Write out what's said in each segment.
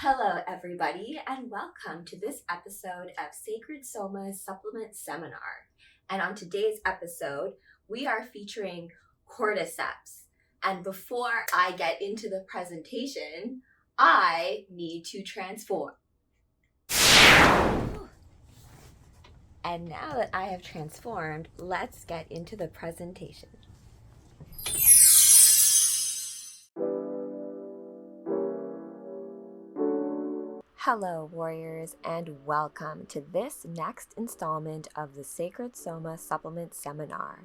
Hello, everybody, and welcome to this episode of Sacred Soma's Supplement Seminar. And on today's episode, we are featuring Cordyceps. And before I get into the presentation, I need to transform. And now that I have transformed, let's get into the presentation. Hello, warriors, and welcome to this next installment of the Sacred Soma Supplement Seminar.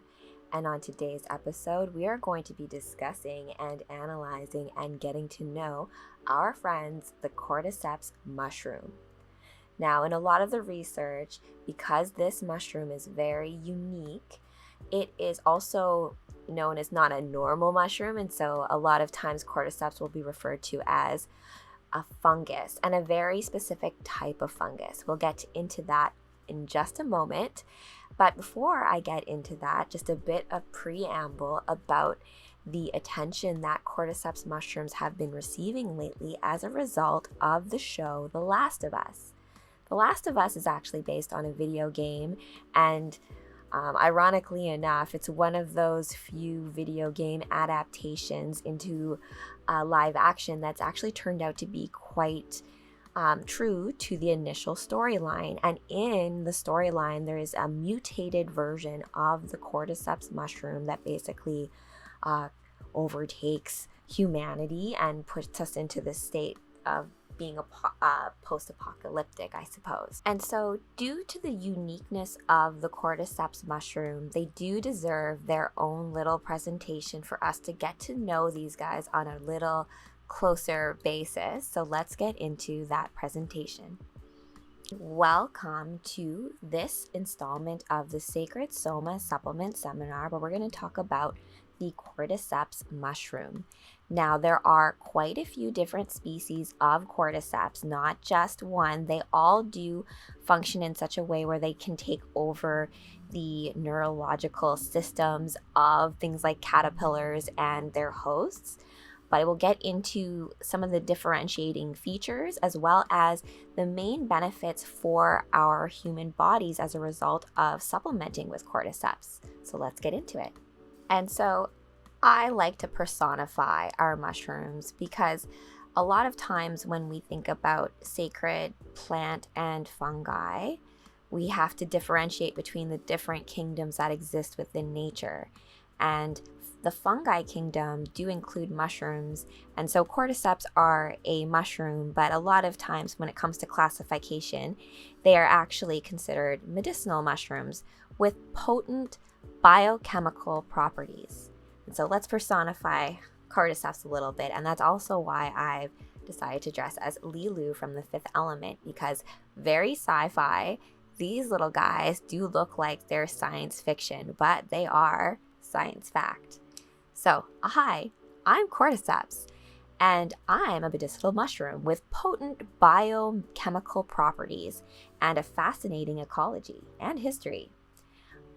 And on today's episode, we are going to be discussing and analyzing and getting to know our friends, the Cordyceps mushroom. Now, in a lot of the research, because this mushroom is very unique, it is also known as not a normal mushroom, and so a lot of times Cordyceps will be referred to as a fungus, and a very specific type of fungus. We'll get into that in just a moment. But before I get into that, just a bit of preamble about the attention that Cordyceps mushrooms have been receiving lately as a result of the show The Last of Us. The Last of Us is actually based on a video game, and ironically enough, it's one of those few video game adaptations into live action that's actually turned out to be quite true to the initial storyline. And in the storyline, there is a mutated version of the Cordyceps mushroom that basically overtakes humanity and puts us into this state of being a post-apocalyptic, I suppose. And so due to the uniqueness of the Cordyceps mushroom, they do deserve their own little presentation for us to get to know these guys on a little closer basis. So let's get into that presentation. Welcome to this installment of the Sacred Soma Supplement Seminar, where we're going to talk about the Cordyceps mushroom. Now, there are quite a few different species of Cordyceps, not just one. They all do function in such a way where they can take over the neurological systems of things like caterpillars and their hosts. But I will get into some of the differentiating features as well as the main benefits for our human bodies as a result of supplementing with Cordyceps. So let's get into it. And so I like to personify our mushrooms because a lot of times when we think about sacred plant and fungi, we have to differentiate between the different kingdoms that exist within nature. And the fungi kingdom do include mushrooms, and so Cordyceps are a mushroom, but a lot of times when it comes to classification, they are actually considered medicinal mushrooms with potent biochemical properties. And so let's personify Cordyceps a little bit, and that's also why I've decided to dress as Lilu from The Fifth Element, because very sci-fi, these little guys do look like they're science fiction, but they are science fact. So, hi, I'm Cordyceps, and I'm a medicinal mushroom with potent biochemical properties and a fascinating ecology and history.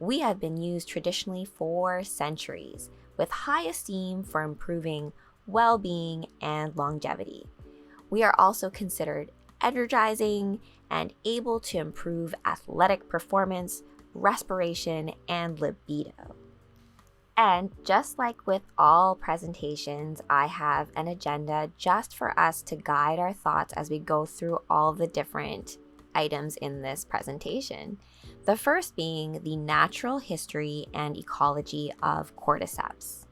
We have been used traditionally for centuries, with high esteem for improving well-being and longevity. We are also considered energizing and able to improve athletic performance, respiration, and libido. And just like with all presentations, I have an agenda just for us to guide our thoughts as we go through all the different items in this presentation. The first being the natural history and ecology of Cordyceps.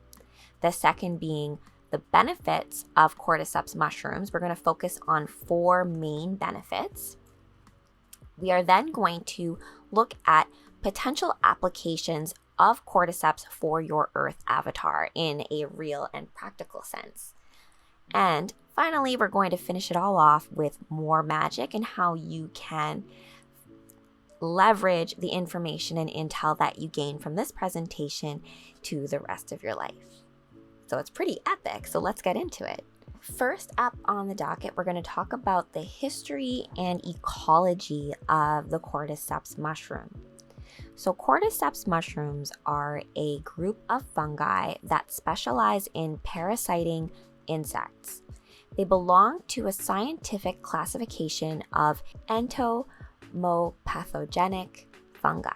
The second being the benefits of Cordyceps mushrooms. We're going to focus on 4 main benefits. We are then going to look at potential applications of Cordyceps for your Earth avatar in a real and practical sense. And finally, we're going to finish it all off with more magic and how you can leverage the information and intel that you gain from this presentation to the rest of your life. So it's pretty epic, so let's get into it. First up on the docket, we're going to talk about the history and ecology of the Cordyceps mushroom. So Cordyceps mushrooms are a group of fungi that specialize in parasiting insects. They belong to a scientific classification of entomopathogenic fungi.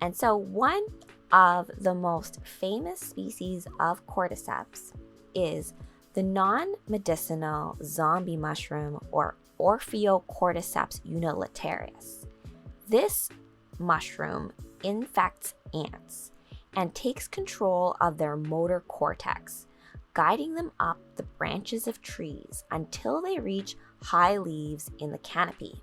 And so one of the most famous species of cordyceps is the non-medicinal zombie mushroom, or Cordyceps unilaterus. This mushroom infects ants and takes control of their motor cortex, guiding them up the branches of trees until they reach high leaves in the canopy.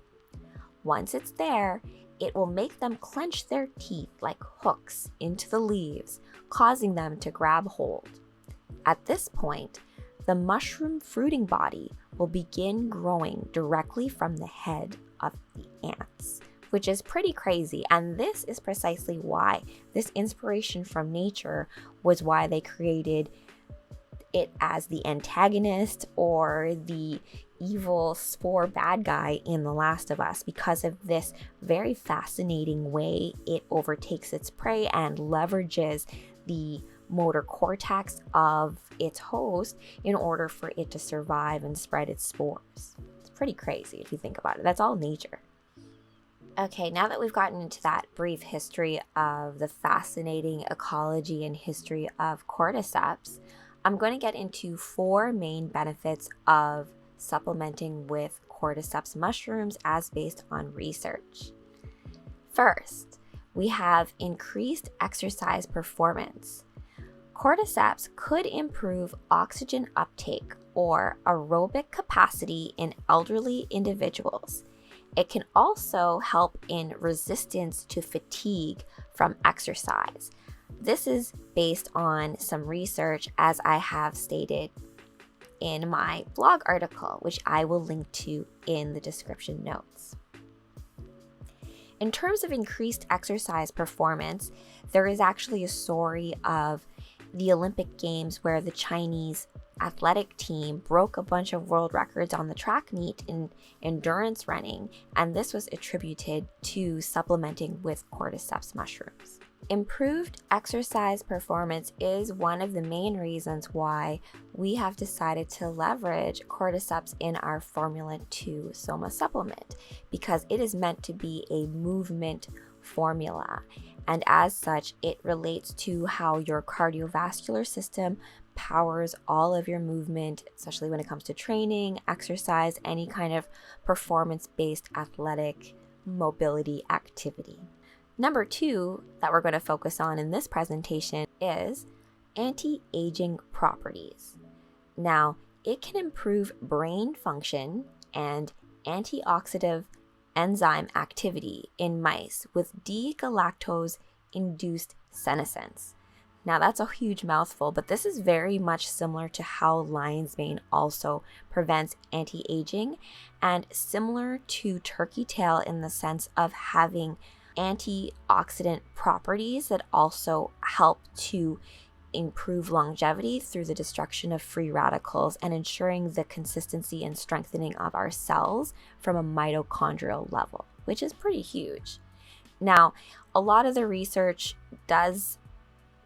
Once it's there, it will make them clench their teeth like hooks into the leaves, causing them to grab hold. At this point, the mushroom fruiting body will begin growing directly from the head of the ants, which is pretty crazy. And this is precisely why this inspiration from nature was why they created it as the antagonist or the evil spore bad guy in The Last of Us, because of this very fascinating way it overtakes its prey and leverages the motor cortex of its host in order for it to survive and spread its spores. It's pretty crazy if you think about it. That's all nature. Okay, now that we've gotten into that brief history of the fascinating ecology and history of cordyceps, I'm going to get into 4 main benefits of supplementing with cordyceps mushrooms as based on research. First, we have increased exercise performance. Cordyceps could improve oxygen uptake or aerobic capacity in elderly individuals. It can also help in resistance to fatigue from exercise. This is based on some research, as I have stated in my blog article, which I will link to in the description notes. In terms of increased exercise performance, there is actually a story of the Olympic Games where the Chinese athletic team broke a bunch of world records on the track meet in endurance running, and this was attributed to supplementing with cordyceps mushrooms. Improved exercise performance is one of the main reasons why we have decided to leverage cordyceps in our Formula 2 Soma supplement, because it is meant to be a movement formula, and as such it relates to how your cardiovascular system powers all of your movement, especially when it comes to training, exercise, any kind of performance-based athletic mobility activity. Number 2 that we're going to focus on in this presentation is anti-aging properties. Now, it can improve brain function and antioxidant enzyme activity in mice with D-galactose-induced senescence. Now, that's a huge mouthful, but this is very much similar to how lion's mane also prevents anti-aging, and similar to turkey tail in the sense of having antioxidant properties that also help to improve longevity through the destruction of free radicals and ensuring the consistency and strengthening of our cells from a mitochondrial level, which is pretty huge. Now, a lot of the research does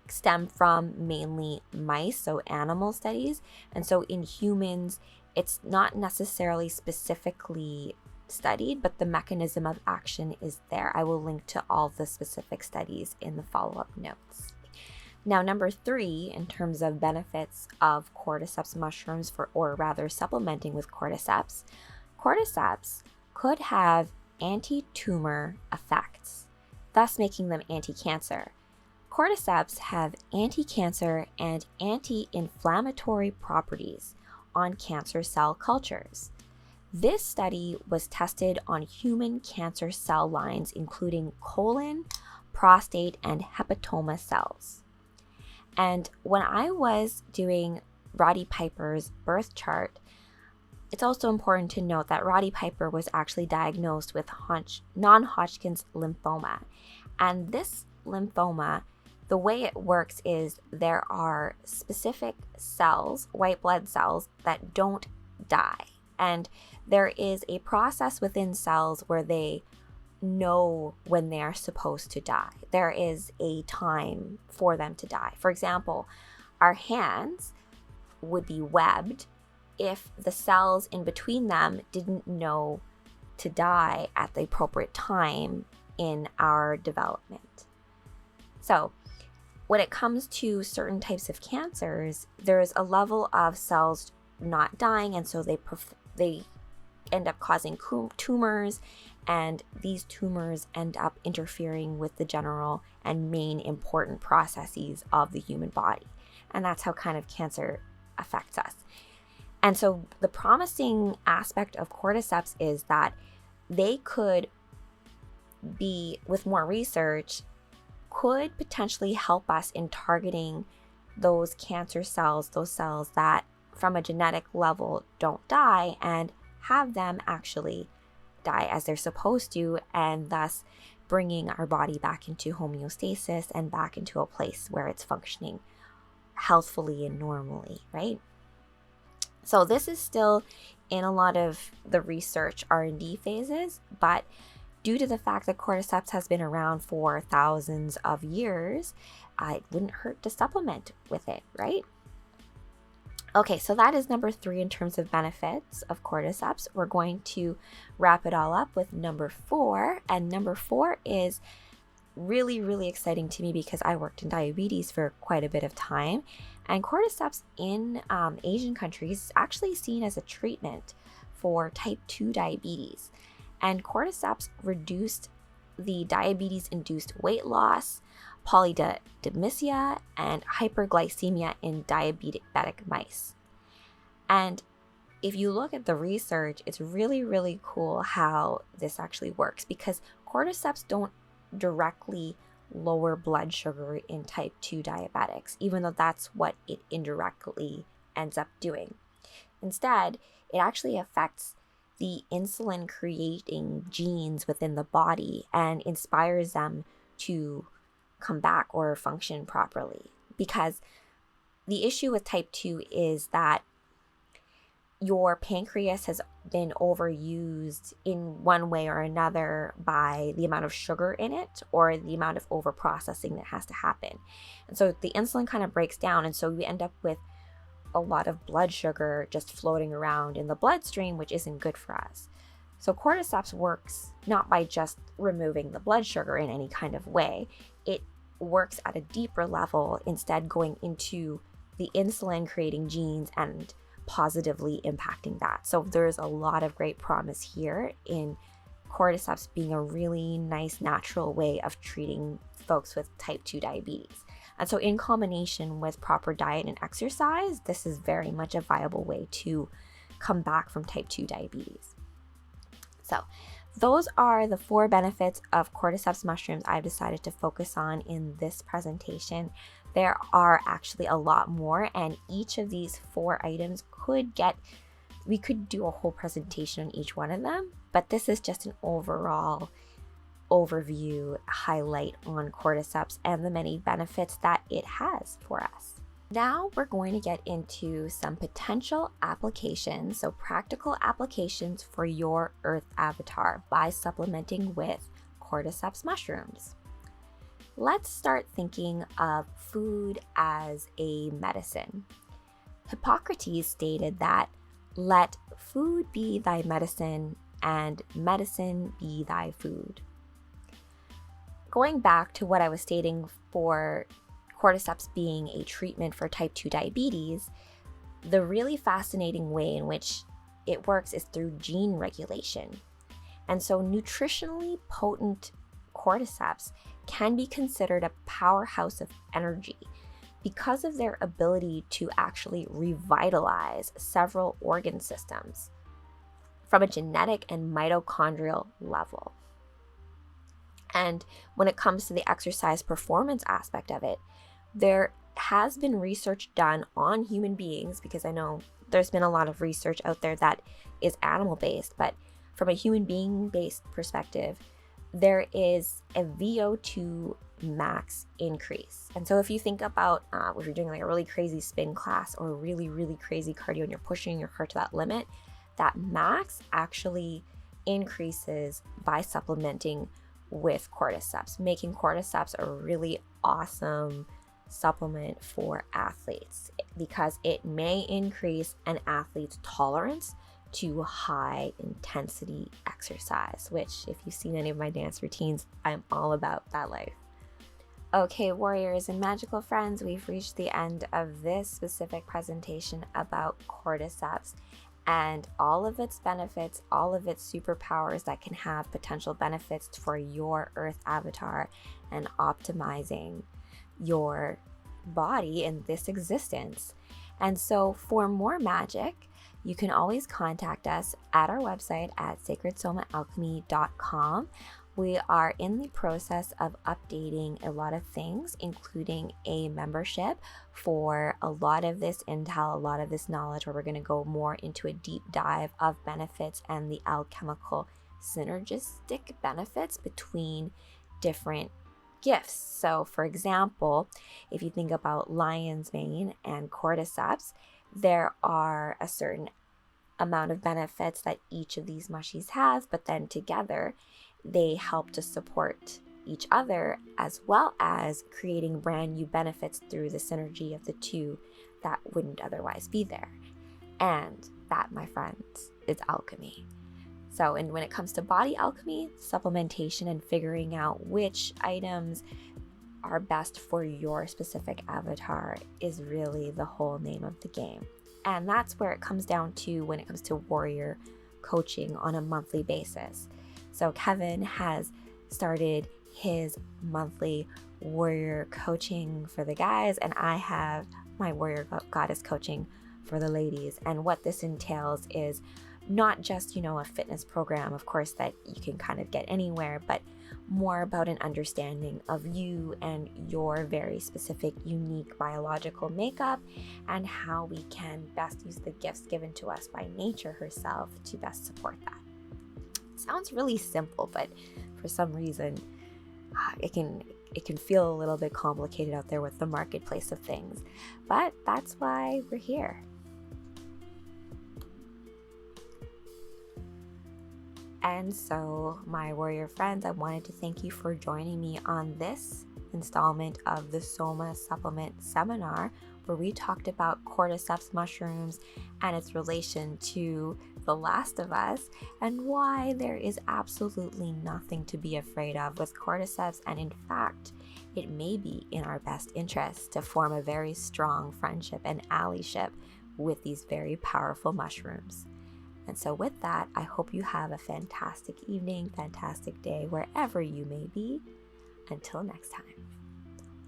stem from mainly mice, so animal studies, and so in humans it's not necessarily specifically studied, but the mechanism of action is there. I will link to all the specific studies in the follow-up notes. Now, number 3, in terms of benefits of cordyceps mushrooms or rather supplementing with cordyceps could have anti-tumor effects, thus making them anti-cancer. Cordyceps have anti-cancer and anti-inflammatory properties on cancer cell cultures. This study was tested on human cancer cell lines, including colon, prostate, and hepatoma cells. And when I was doing Roddy Piper's birth chart, it's also important to note that Roddy Piper was actually diagnosed with non-Hodgkin's lymphoma. And this lymphoma, the way it works is there are specific cells, white blood cells, that don't die. And there is a process within cells where they know when they are supposed to die. There is a time for them to die. For example, our hands would be webbed if the cells in between them didn't know to die at the appropriate time in our development. So when it comes to certain types of cancers, there's a level of cells not dying, and so they end up causing tumors, and these tumors end up interfering with the general and main important processes of the human body. And that's how kind of cancer affects us. And so the promising aspect of cordyceps is that they could be, with more research, could potentially help us in targeting those cancer cells, those cells that from a genetic level don't die, and have them actually die as they're supposed to, and thus bringing our body back into homeostasis and back into a place where it's functioning healthfully and normally, right? So this is still in a lot of the research R&D phases, but due to the fact that cordyceps has been around for thousands of years, it wouldn't hurt to supplement with it, right? Okay, so that is number 3 in terms of benefits of cordyceps. We're going to wrap it all up with number 4. And number 4 is really, really exciting to me because I worked in diabetes for quite a bit of time. And cordyceps in Asian countries is actually seen as a treatment for type 2 diabetes. And cordyceps reduced the diabetes-induced weight loss, polydipsia, and hyperglycemia in diabetic mice. And if you look at the research, it's really, really cool how this actually works, because cordyceps don't directly lower blood sugar in type 2 diabetics, even though that's what it indirectly ends up doing. Instead, it actually affects the insulin creating genes within the body and inspires them to come back or function properly. Because the issue with type 2 is that your pancreas has been overused in one way or another by the amount of sugar in it or the amount of overprocessing that has to happen. And so the insulin kind of breaks down, and so we end up with a lot of blood sugar just floating around in the bloodstream, which isn't good for us. So cordyceps works not by just removing the blood sugar in any kind of way. It works at a deeper level, instead going into the insulin creating genes and positively impacting that. So there's a lot of great promise here in cordyceps being a really nice natural way of treating folks with type 2 diabetes. And so in combination with proper diet and exercise, this is very much a viable way to come back from type 2 diabetes. So those are the 4 benefits of cordyceps mushrooms I've decided to focus on in this presentation. There are actually a lot more, and each of these 4 items we could do a whole presentation on each one of them, but this is just an overall overview highlight on cordyceps and the many benefits that it has for us. Now we're going to get into some potential applications, so practical applications for your Earth avatar by supplementing with cordyceps mushrooms. Let's start thinking of food as a medicine. Hippocrates stated that, "Let food be thy medicine, and medicine be thy food." Going back to what I was stating for cordyceps being a treatment for type 2 diabetes, the really fascinating way in which it works is through gene regulation. And so nutritionally potent cordyceps can be considered a powerhouse of energy because of their ability to actually revitalize several organ systems from a genetic and mitochondrial level. And when it comes to the exercise performance aspect of it, there has been research done on human beings, because I know there's been a lot of research out there that is animal-based, but from a human being-based perspective, there is a VO2 max increase. And so if you think about if you're doing like a really crazy spin class or really, really crazy cardio and you're pushing your heart to that limit, that max actually increases by supplementing with cordyceps, making cordyceps a really awesome supplement for athletes because it may increase an athlete's tolerance to high intensity exercise, which, if you've seen any of my dance routines, I'm all about that life. Okay, warriors and magical friends, we've reached the end of this specific presentation about Cordyceps and all of its benefits, all of its superpowers that can have potential benefits for your Earth avatar and optimizing your body in this existence. And so for more magic, you can always contact us at our website at sacredsomaalchemy.com. We are in the process of updating a lot of things, including a membership for a lot of this intel, a lot of this knowledge, where we're going to go more into a deep dive of benefits and the alchemical synergistic benefits between different gifts. So for example, if you think about lion's mane and cordyceps, there are a certain amount of benefits that each of these mushies have, but then together they help to support each other, as well as creating brand new benefits through the synergy of the two that wouldn't otherwise be there. And that, my friends, is alchemy. So, and when it comes to body alchemy, supplementation and figuring out which items are best for your specific avatar is really the whole name of the game. And that's where it comes down to when it comes to warrior coaching on a monthly basis. So Kevin has started his monthly warrior coaching for the guys, and I have my warrior goddess coaching for the ladies. And what this entails is not just, a fitness program, of course, that you can kind of get anywhere, but more about an understanding of you and your very specific, unique biological makeup, and how we can best use the gifts given to us by nature herself to best support that. Sounds really simple, but for some reason it can feel a little bit complicated out there with the marketplace of things, but that's why we're here. And so, my warrior friends, I wanted to thank you for joining me on this installment of the Soma Supplement Seminar, where we talked about Cordyceps mushrooms and its relation to The Last of Us, and why there is absolutely nothing to be afraid of with Cordyceps. And in fact, it may be in our best interest to form a very strong friendship and allyship with these very powerful mushrooms. And so with that, I hope you have a fantastic evening, fantastic day, wherever you may be. Until next time.